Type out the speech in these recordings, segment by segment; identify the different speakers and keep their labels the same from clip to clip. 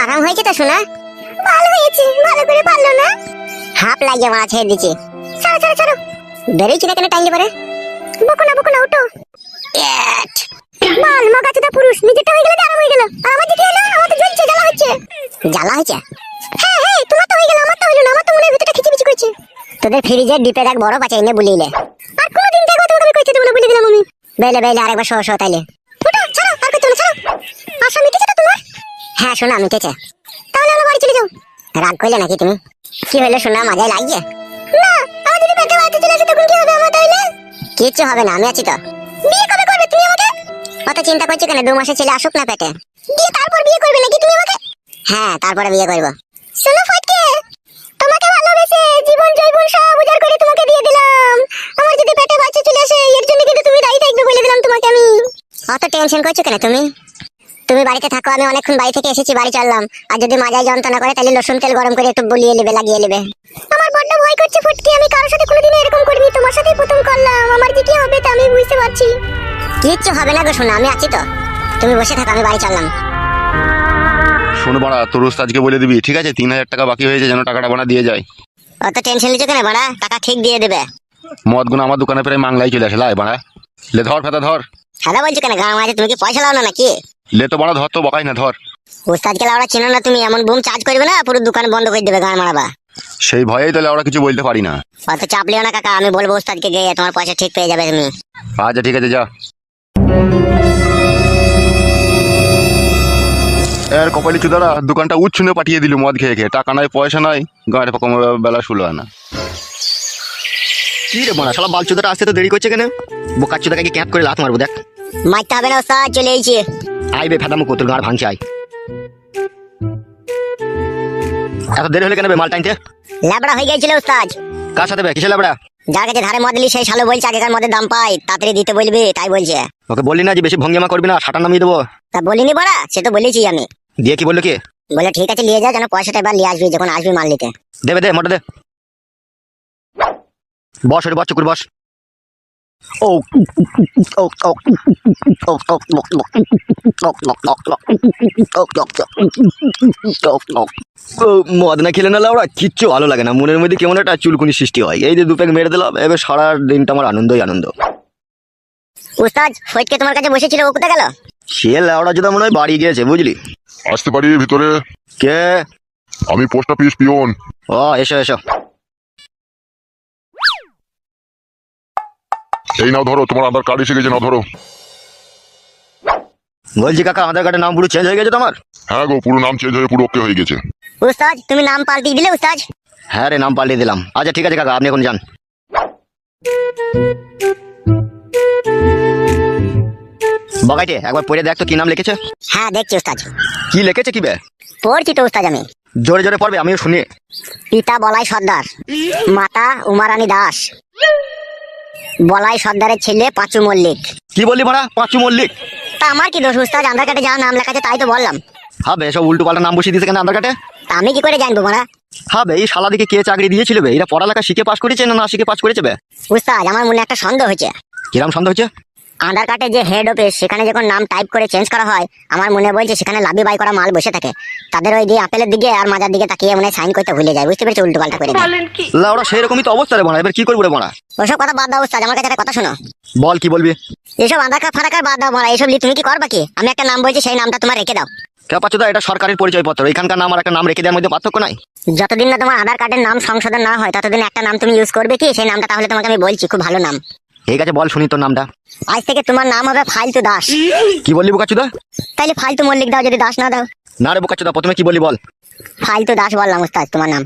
Speaker 1: আরাম হয়েছে তো শোনা? ভালো হয়েছে, ভালো করে পারলো না? হাফ লাগিয়ে মারা ছেড়ে দিচ্ছে। ছাড়ো ছাড়ো ছাড়ো, বেরোইছি না কেন টাইম পরে? বকো না উঠো। এট মাল মগাচোদা পুরুষ, নিজেরটা হয়ে গেলে আরাম হয়ে গেল, আর আমার যে কি হলো? আমার তো জ্বলছে, জ্বালা হচ্ছে। জ্বালা হচ্ছে? হ্যাঁ হ্যাঁ, তোমার তো হয়ে গেল, আমার তো হলো না। আমার তো মনের ভিতরটা খিচিমিচি করছে। তোদের ফ্রিজের ডিপের এক বড় পাচা এনে বলিলে, আর কোনদিন দেখো তোমাকে আমি কইতে দেব না, বলে দিলাম আমি। বেলে আরেকবার সহ তাইলে ওটা ছাড়ো, আর কইতে না, ছাড়ো। আশা মিটেছে তো তোমার? হ্যাঁ শোনা মিটেছে। তাহলে আমরা বাড়ি চলে যাও। রাগ কইলে নাকি তুমি? কি হলো শোনা, মাজায় লাগিয়ে? না, আমার যদি পেটে বাড়িতে চলে আসে তখন কি হবে আমার তাইলে? কিচ্ছু হবে না, আমি আছি তো। বিয়ে কবে করবে তুমি আমাকে? অত চিন্তা করছো কেন? 2 মাসের ছেলে আসুক না পেটে, দিয়ে তারপর বিয়ে করবে নাকি তুমি আমাকে? হ্যাঁ, তারপরে বিয়ে করব। শোনো ফটকে, তোমাকে ভালোবেসে জীবন জৈবন সব উজাড় করে তোমাকে দিয়ে দিলাম। আমার যদি পেটে বাচ্চা চলে আসে এর জন্য কিন্তু তুমি দায়ী থাকবে, বলে দিলাম তোমাকে আমি। অত টেনশন করছো কেন তুমি? তুমি বাড়িতে থাকো, আমি অনেকক্ষণ বাড়ি থেকে এসেছি, বাড়ি চললাম। আর যদি মাজায় যন্ত্রণা করে তাহলে রসুন তেল গরম করে একটু বলিয়ে নেবে, লাগিয়ে নেবে। আমার বড্ড ভয় করছে ফটকে, আমি কারোর সাথে কোনোদিন এরকম করিনি, তোমার সাথেই প্রথম করলাম। আমার যে কি হবে তা আমি বুঝতে পারছি। কিচ্ছু হবে না গো শোনা, আমি আছি তো। তুমি বসে থাকো, আমি বাড়ি চললাম।
Speaker 2: শোনো বাড়া, তোর ওস্তাদকে বলে দিবি, ঠিক আছে? 3000 টাকা বাকি হয়েছে, যেন টাকাটা বানা দিয়ে যায়।
Speaker 1: অত টেনশন নিচ্ছ কেন বাড়া? টাকা ঠিক দিয়ে দেবে।
Speaker 2: মদ গুণ আমার দোকানে প্রায় মাংলাই চলে আসে, লাই বাড়া। লে ধর ফেতা ধর।
Speaker 1: সাদা বলছো কেন? গাঁ মাঝে তুমি কি পয়সা লাও না নাকি?
Speaker 2: লে তো বাড়া ধর, তো বকাই না, ধর।
Speaker 1: ওস্তাদকে লাউড়া চেনো না তুমি? এমন বুম চার্জ করবে না, পুরো দোকান বন্ধ করে দেবে, গান মারাবা।
Speaker 2: সেই ভয়েই তাহলে আমরা কিছু বলতে পারি না।
Speaker 1: অত চাপ লিও না কাকা, আমি বলবো ওস্তাদকে গিয়ে, তোমার পয়সা ঠিক পেয়ে যাবে তুমি।
Speaker 2: আচ্ছা ঠিক আছে, যা। এর কপালি চুদারা দোকানটা উচ্ছনে পাঠিয়ে দিল মদ খেয়ে খেয়ে। টাকা নাই, পয়সা নাই, গাঁয়ের পকম বেলা শুলো না।
Speaker 3: কি রে বাড়া, শালা বালচুদাটা আসতে তো দেরি করছে কেন? বোকা চুদাকে কি ক্যাপ করে লাত মারবো দেখ।
Speaker 1: মারতে হবে না ওস্তাদ, চলে এসেছি।
Speaker 3: আইবে ফেদামু কত গাড় ভাঙছে আই। এত দেরি হলে কেন বে মাল টাইনতে?
Speaker 1: ল্যাবড়া হয়ে গিয়েছিল ওস্তাদ।
Speaker 3: কার সাথে বে? কিসে লাবড়া?
Speaker 1: যার কাছে ধারে মদ নিলি সেই শালো বলছে আগেকার মদের দাম পাই, তাড়াতাড়ি দিতে বলবি, তাই বলছে।
Speaker 3: ওকে বললি না যে বেশি ভঙ্গিমা করবি না, সাটা নামিয়ে দেবো?
Speaker 1: তা বলিনি বড়া, সে তো বলেছি আমি।
Speaker 3: দিয়ে কি বললো কি?
Speaker 1: বলে ঠিক আছে নিয়ে যা, যেন পয়সাটা এবার নিয়ে আসবি যখন আসবি মাল নিতে।
Speaker 3: দেবে দে, মোটা দে। বস ওরে, বস চুকুর বস। ও ও ও মদ না খেলে না লাউড়া কিচ্ছু ভালো লাগে না, মনের মধ্যে কেমন একটা চুলকুনি সৃষ্টি হয়। এই যে 2 প্যাক মেরে দিলাম, এবার সারা দিনটা আমার আনন্দই আনন্দ।
Speaker 1: ওস্তাদ ফটকে তোমার কাছে বসেছিল, ও কোথায় গেল?
Speaker 3: সে লাউড়া যেটা মনে হয় বাড়ি গিয়েছে, বুঝলি?
Speaker 2: আসতে পারি ভিতরে?
Speaker 3: কে?
Speaker 2: আমি পোস্ট অফিস পিয়ন।
Speaker 3: ও এসো এসো।
Speaker 2: এই নাও ধরো, তোমার আধার কার্ড এসে গেছে, নাও ধরো।
Speaker 3: বলছি কাকা, আধার কার্ডের নাম পুরো চেঞ্জ হয়ে গেছে তোমার?
Speaker 2: হ্যাঁ গো, পুরো নাম চেঞ্জ হয়ে পুরো ওকে হয়ে গেছে।
Speaker 1: ওস্তাদ তুমি নাম পাল্টিয়ে দিলে ওস্তাদ?
Speaker 3: হ্যাঁ রে, নাম পাল্টে দিলাম। আচ্ছা ঠিক আছে কাকা, আপনি এখন যান। বগাইটে একবার পড়ে দেখ তো কি নাম লিখেছে।
Speaker 1: হ্যাঁ দেখছি ওস্তাদ।
Speaker 3: কি লিখেছে কি বে?
Speaker 1: পড়ছি তো ওস্তাদ আমি।
Speaker 3: জোরে জোরে পড়বে, আমিও শুনি।
Speaker 1: পিতা বলাই সর্দার, মাতা উমারানী দাস, বলাই সর্দারের ছেলে পাঁচু মল্লিক।
Speaker 3: কি বললি মারা? পাঁচু মল্লিক?
Speaker 1: তা আমার কি দোষ ওস্তাদ? আধার কার্ডে যা নাম লেখা আছে তাই তো বললাম।
Speaker 3: হবে সব উল্টো পাল্টা নাম বসিয়ে দিয়েছে কেন আধার কার্ডে?
Speaker 1: তা আমি কি করে জানবো মারা?
Speaker 3: হবে এই শালা দিকে কে চাকরি দিয়েছিল বে? এরা পড়ালেখা শিখে পাস করেছে না না শিখে পাস করেছে বে?
Speaker 1: ওস্তাদ আমার মনে একটা সন্দেহ হয়েছে।
Speaker 3: কিরাম সন্দেহ হচ্ছে?
Speaker 1: আধার কার্ডে যে হেড অফিস, সেখানে যখন নাম টাইপ করে চেঞ্জ করা হয়, আমার মনে বলছে সেখানে লাভি বাই করা মাল বসে থাকে, তাদের ওই দিয়ে আপেলের দিকে আর মাজার দিকে তাকিয়ে মনে সাইন করতে ভুলে যায়, বুঝতে পেরেছি? উল্টো পাল্টা করে দেয়।
Speaker 3: লাউড়া সেরকমই তো অবস্থা রে বানা, এবার কি করবো রে বানা?
Speaker 1: ওসব কথা বাদ দাও ওস্তাদ, আমার কাছে একটা কথা শোনো।
Speaker 3: বল কি বলবি?
Speaker 1: এসব আধার কার্ড ফারাকার বাদ দাও মারা, এসব নিয়ে তুমি কি করবা কি? আমি একটা নাম বলছি, সেই নামটা তোমার রেখে দাও।
Speaker 3: কে পাচ্ছ? এটা সরকারি পরিচয় পত্র, এখানকার নাম আর একটা নাম রেখে দেওয়ার মধ্যে পার্থক্য নাই।
Speaker 1: যতদিন না তোমার আধার কার্ডের নাম সংশোধন না হয় ততদিন একটা নাম তুমি ইউজ করবে কি? সেই নামটা তাহলে তোমাকে আমি বলছি, খুব ভালো নাম।
Speaker 3: ঠিক আছে বল শুনি তোর নামটা।
Speaker 1: আজ থেকে তোমার নাম হবে ফালতু দাস।
Speaker 3: কি বললি বোকাচুদা?
Speaker 1: তাইলে ফালতু মল্লিক দাও যদি দাস না দাও।
Speaker 3: না রে বোকাচুদা, প্রথমে কি বললি বল?
Speaker 1: ফালতু দাস বললাম ওস্তাদ তোমার নাম।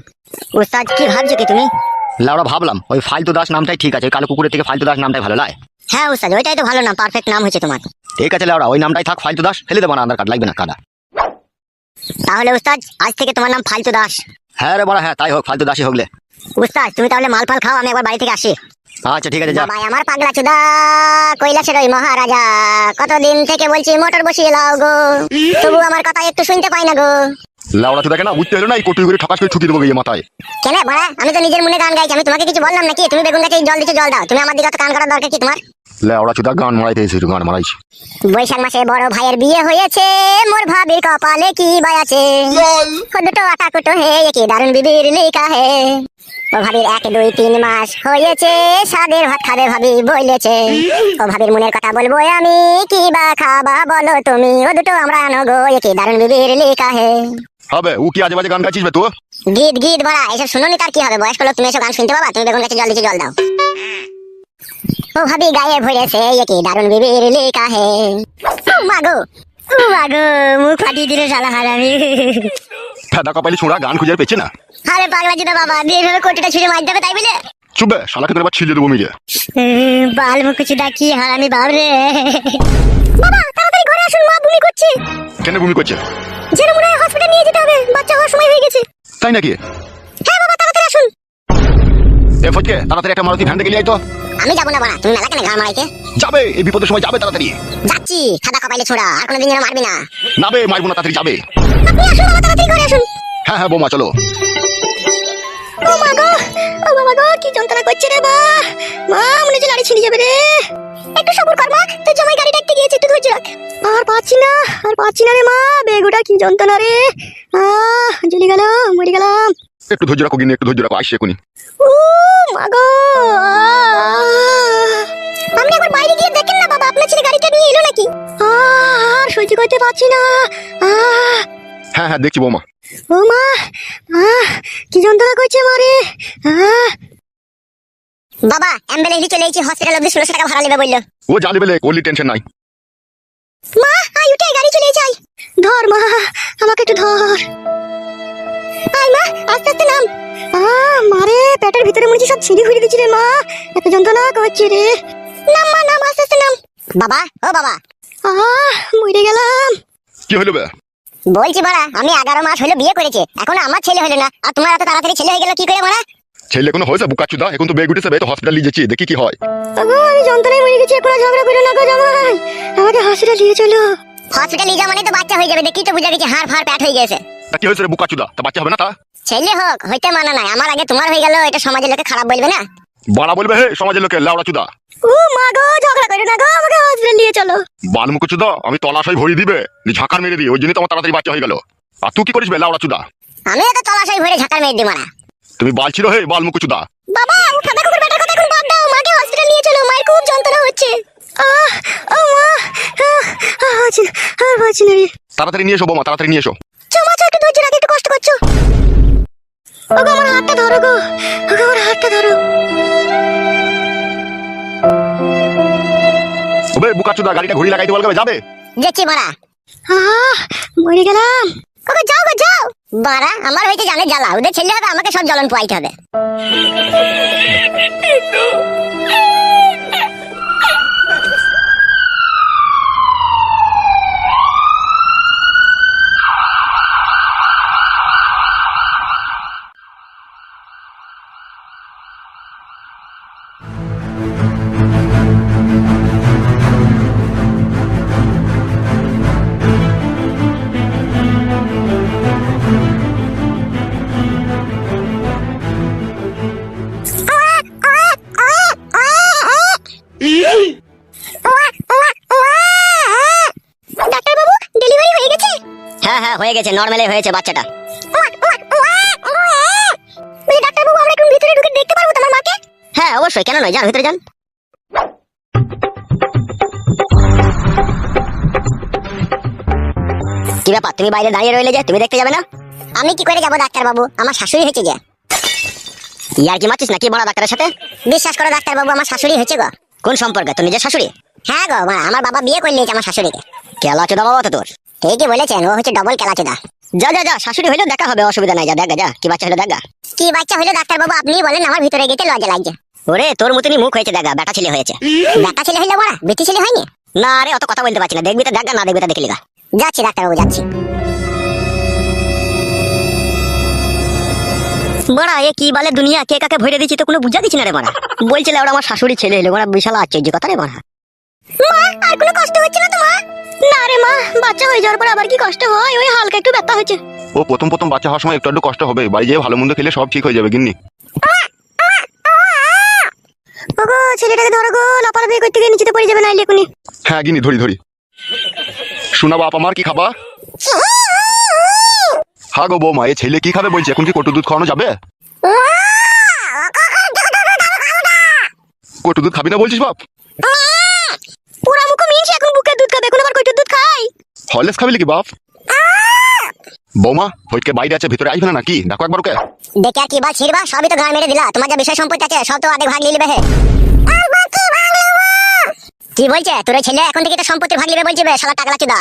Speaker 1: ওস্তাদ কি ভাবছো কি তুমি?
Speaker 3: লাউড়া ভাবলাম ওই ফালতু দাস নামটাই ঠিক আছে, ওই কালো কুকুরের থেকে ফালতু দাস নামটাই ভালো লাগে।
Speaker 1: হ্যাঁ ওস্তাদ, ওইটাই তো ভালো নাম, পারফেক্ট নাম হয়েছে তোমার।
Speaker 3: ঠিক আছে লাউড়া, ওই নামটাই থাক, ফালতু দাস ফেলে দেবো না, আধার কার্ড লাগবে না কাদা।
Speaker 1: তাহলে ওস্তাদ আজ থেকে তোমার নাম ফালতু দাস।
Speaker 3: হ্যাঁ রে বড়া, হ্যাঁ তাই হোক, ফালতু দাসই হোকলে।
Speaker 1: ওস্তাদ তুমি তাহলে মাল ফাল খাও, আমি একবার বাড়ি থেকে আসি।
Speaker 3: আচ্ছা ঠিক আছে যা।
Speaker 1: ভাই আমার পাগলা চুদা কৈলাসের ওই মহারাজা, কতদিন থেকে বলছি মোটর বসিয়ে লাও গো, তবু আমার কথা একটু শুনতে পাই না গো।
Speaker 2: লাউড়া চুদা কেন বুঝতে হলো না? এই কোটি করে ঠকাস করে ছুটি দেবো গিয়ে মাথায়।
Speaker 1: কেন বড়া? আমি তো নিজের মনে গান গাইছি, আমি তোমাকে কিছু বললাম নাকি? তুমি বেগুন গাছে জল দিচ্ছ, জল দাও। তুমি আমার দিকে কান করার দরকার কি তোমার?
Speaker 2: লেওড়া চুদা গান মারাইতে এসেছি, গান মারাইছি।
Speaker 1: বৈশাখ মাসে বড় ভাইয়ের বিয়ে হয়েছে, মোর ভাবির কপালে কি বাই আছে। ও দুটো আটা কুটো হে কি দারুণ বিবির লেখা হে। ও ভাবির 1 2 3 মাস হয়েছে, সাদের ভাত খাবে ভাবি বলেছে। ও ভাবির মনের কথা বলবো আমি, কি বা খাবা বলো তুমি। ও দুটো আমরা আনগো কি দারুণ বিবির লেখা হে।
Speaker 2: হবে ও কি আজে বাজে গান গাইছিস বে তুই?
Speaker 1: গীত গীত বড়া এসব শুনোনি তার কি হবে? বয়স্ক লোক, তুমি এসব গান শুনতে পাবা? তুমি বেগুন গাছে জল দিচ্ছি, জল দাও। ও ভাবি গায়ে ভরেছে কি দারুণ বিবির লেখা হে। মাগো মাগো, মুখ ফাটিয়ে দিল শালা হারামি।
Speaker 2: ফেদা কপালি ছোঁড়া গান খুঁজে পেয়েছে না।
Speaker 1: আরে পাগলা জুতা বাবা, দিয়ে ভেবে কোটিটা ছুঁড়ে মার দেবে তাই বলে?
Speaker 2: চুপ বে, শালাকে তোর এবার ছিলিয়ে দেবো মিলিয়ে।
Speaker 1: বাল মুখ চুদা কি হারামি বাবরে। বাবা তাড়াতাড়ি ঘরে আসুন, মা বমি করছে।
Speaker 2: কেন বমি করছে?
Speaker 1: যেন মনে হয় হসপিটাল নিয়ে যেতে হবে, বাচ্চা হওয়ার সময় হয়ে গেছে।
Speaker 2: তাই নাকি?
Speaker 1: হ্যাঁ বাবা তাড়াতাড়ি আসুন।
Speaker 2: এ ফটকে তাড়াতাড়ি একটা মারুতি ভ্যান ডেকে নিয়ে আয় তো।
Speaker 1: আমি যাবো না বাড়া, তুমি মেলা কেন ঘা মারাইতে?
Speaker 2: যাবে, এই বিপদের সময় যাবে তাড়াতাড়ি।
Speaker 1: যাচ্ছি, সাদা কপাইলে ছোড়া, আর কোনোদিন যেন মারবি না।
Speaker 2: না বে, মারবো না, তাড়াতাড়ি যাবে।
Speaker 1: আপনি আসুন বাবা, তাড়াতাড়ি ঘরে আসুন।
Speaker 2: হ্যাঁ হ্যাঁ বৌমা চলো।
Speaker 1: ও মা গো, ও বাবা গো, কি যন্ত্রণা করছে রে মা। মা মনে হচ্ছে লাড়ি ছিঁড়ে যাবে রে। একটু সবুর কর মা, তোর জামাই গাড়ি ডাকতে গিয়েছে, একটু ধৈর্য রাখ। আর পাচ্ছি না রে মা, বেগুটা কি যন্ত্রণা রে। জ্বলে গেল, মরে গেলাম।
Speaker 2: একটু ধৈর্য রাখো গিনি, একটু ধৈর্য রাখো, আসছে এখনই।
Speaker 1: ও মা গো, আপনি একবার বাইরে গিয়ে দেখেন না বাবা, আপনার ছেলে গাড়িটা নিয়ে এলো নাকি? আর সহ্য করতে পারছি না।
Speaker 2: হ্যাঁ হ্যাঁ দেখছি বৌমা।
Speaker 1: ও মা, কি যন্ত্রণা করছে মারে। বাবা অ্যাম্বুলেন্স চলে এসেছি, হসপিটাল অবধি 1600 টাকা ভাড়া নেবে বললো।
Speaker 2: ও জানি বেলে, কোলি টেনশন নাই।
Speaker 1: মা আই উঠে, গাড়ি চলে এসেছে। ধর মা, আমাকে একটু ধর। আই মা, আস্তে আস্তে নাম। মারে পেটের ভিতরে মনে হচ্ছে সব ছিঁড়ে ফুড়ে দিচ্ছে রে মা, এত যন্ত্রণা করছে রে। নাম মা, নাম, আস্তে আস্তে নাম। বাবা ও বাবা, মরে গেলাম।
Speaker 2: কি হলো বে?
Speaker 1: বলছি মারা, আমি 11 মাস হলো বিয়ে করেছে, এখনো আমার ছেলে হলো না, আর তোমার এত তাড়াতাড়ি ছেলে হয়ে গেল কি করে মারা?
Speaker 2: ছেলে কোনো হয়েছে বুকাচুদা? এখন তো বেগ উঠেছে বে, তো হসপিটাল নিয়ে যাচ্ছি, দেখি কি হয়।
Speaker 1: আমি যন্ত্রণায় মরে গেছি, এখন ঝগড়া করে না গো জামাই, আমাকে হসপিটাল নিয়ে চলো। হসপিটাল নিয়ে যাওয়া মানে তো বাচ্চা হয়ে যাবে, দেখি তো বুঝা গেছে হাড় ফাড় প্যাট হয়ে গেছে।
Speaker 2: তা কি হয়েছে রে বুকাচুদা? তা বাচ্চা হবে না? তা
Speaker 1: ছেলে হোক হইতে মানা নাই, আমার আগে তোমার হয়ে গেল, এটা সমাজের লোকে খারাপ বলবে না?
Speaker 2: বাড়া বলবে হে সমাজের লোকে, লাউড়া চুদা।
Speaker 1: ও মা গো, ঝগড়া করে না গো, আমাকে হসপিটাল নিয়ে চলো।
Speaker 2: বালমুখ চুদা, আমি তলাশাই ভরি দিবে, ঝাঁকার মেরে দিই, ওই জন্যই তোমার তাড়াতাড়ি বাচ্চা হয়ে গেল। আর তুই কি করিস বে লাউড়া চুদা?
Speaker 1: আমি তো তলাশাই ভরে ঝাঁকার মেরে দিই মারা।
Speaker 2: তুমি বাল ছিল হে বালমুখ চুদা।
Speaker 1: বাবা ও ফাদা কুকুর বেটার কথা এখন বাদ দাও, মাকে হসপিটাল নিয়ে চলো, মায়ের খুব যন্ত্রণা হচ্ছে। ও মা, আর বাঁচি না রে।
Speaker 2: তাড়াতাড়ি নিয়ে এসো বৌমা, তাড়াতাড়ি নিয়ে এসো।
Speaker 1: চমা চো, একটু ধৈর্য রাখ, একটু কষ্ট করছো। ওগো আমার হাতটা ধরো গো, ওগো আমার হাতটা ধরো।
Speaker 2: ওবে বুকাচুদা, গাড়িটা ঘুরি লাগাইতে বলবে, যাবে?
Speaker 1: দেখছি মারা। মরে গেলাম। ওগো যাও গো যাও। বাড়া আমার হইতে জানে জ্বালা, ওদের ছেলে হবে, আমাকে সব জ্বলন পোয়াইতে হবে। ডাক্তারবাবু ডেলিভারি হয়ে গেছে? হ্যাঁ হ্যাঁ হয়ে গেছে, নরমালি হয়েছে বাচ্চাটা। ডাক্তারবাবু আমরা এখন ভিতরে ঢুকে দেখতে পারবো তোমার মাকে? হ্যাঁ অবশ্যই, কেন নয়, যান ভিতরে যান। কি ব্যাপার, তুমি বাইরে দাঁড়িয়ে রইলে যে, তুমি দেখতে যাবে না? আমি কি করে যাবো ডাক্তারবাবু, আমার শাশুড়ি হয়েছে যে। ইয়ার কি মারছিস নাকি বড় ডাক্তারের সাথে? বিশ্বাস করো ডাক্তারবাবু, আমার শাশুড়ি হয়েছে গো। কোন সম্পর্কে, তোর নিজের শাশুড়ি? হ্যাঁ গো, আমার বাবা বিয়ে করে নিয়েছে আমার শাশুড়িকে। কেলা চোদা বাবা তো তোর। ঠিকই বলেছেন, ও হচ্ছে ডবল কেলা চোদা। যা যা যা, শাশুড়ি হইলো দেখা হবে, অসুবিধা নাই, যা দেখা যা কি বাচ্চা হলো দেখা। কি বাচ্চা হলো ডাক্তারবাবু আপনি বলেন, আমার ভিতরে গেতে লজ্জা লাগছে। ওরে তোর মতনই মুখ হয়েছে দেখা, বেটা ছেলে হয়েছে। বেটা ছেলে হইলো বড়া, বেটি ছেলে হয়নি? না রে, অত কথা বলতে পারছি না, দেখবি তো দেখা, না দেখবি তো দেখলি গা। যাচ্ছি ডাক্তারবাবু যাচ্ছি। বড়া এ কি বলে দুনিয়া, কে কাকে ভরে দিচ্ছি তো কোনো বুঝা দিচ্ছি না রে বড়া। বলছিল ওরা আমার শাশুড়ি ছেলে হলো, বড়া বিশাল আশ্চর্য কথা রে বড়া। মা আর কোনো কষ্ট হচ্ছে না তোমার? না রে মা, বাচ্চা হয়ে যাওয়ার পর আবার কি কষ্ট হয়, ওই হালকা একটু ব্যথা হচ্ছে।
Speaker 2: ও প্রথম প্রথম বাচ্চা হওয়ার সময় একটু কষ্ট হবে, বাড়ি যেয়ে ভালো মন্দ খেলে সব ঠিক হয়ে যাবে গিন্নি।
Speaker 1: ওগো ছেলেটাকে ধরো গো, লাপালাপি করতে গিয়ে নিচেতে পড়ে যাবে নাইলে এখনই।
Speaker 2: হ্যাঁ গিনি ধরি ধরি। শোনা বাপ আমার কি খাবা? হ্যাঁ গো বৌমা, এ ছেলে কি খাবে বলছে, এখন কি কটু দুধ খাওয়ানো যাবে? কটু দুধ খাবি না বলছিস বাপ?
Speaker 1: পুরা মুখ মিনছে, এখন বুকের দুধ খাবে, এখন আবার কইটুর দুধ খাই?
Speaker 2: হরলিক্স খাবি কি বাপ? বৌমা ফটকে বাইরে আছে, ভিতরে আসবে না নাকি? দেখো একবার ওকে।
Speaker 1: দেখে আর কি বল ছিড়বা, সবই তো গায়ে মেরে দিলা। তোমার যা বিষয় সম্পত্তি আছে সব তো অর্ধেক ভাগ নিয়ে নেবে হে। কি বলছে তোর ওই ছেলে? এখন থেকে তো সম্পত্তি ভাগ নেবে বলছে বে, শালা টাকলা চুদা।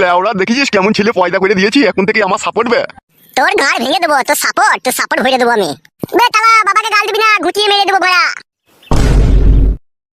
Speaker 2: লেওড়া দেখেছিস কেমন ছেলে পয়দা করে দিয়েছি, এখন থেকে আমার সাপোর্ট বে।
Speaker 1: তোর ঘাড় ভেঙে দেবো, তোর সাপোর্ট ভরে দেবো আমি। বে তালা বাবাকে গাল দিবি না, ঘুটিয়ে মেরে দেবো বড়া।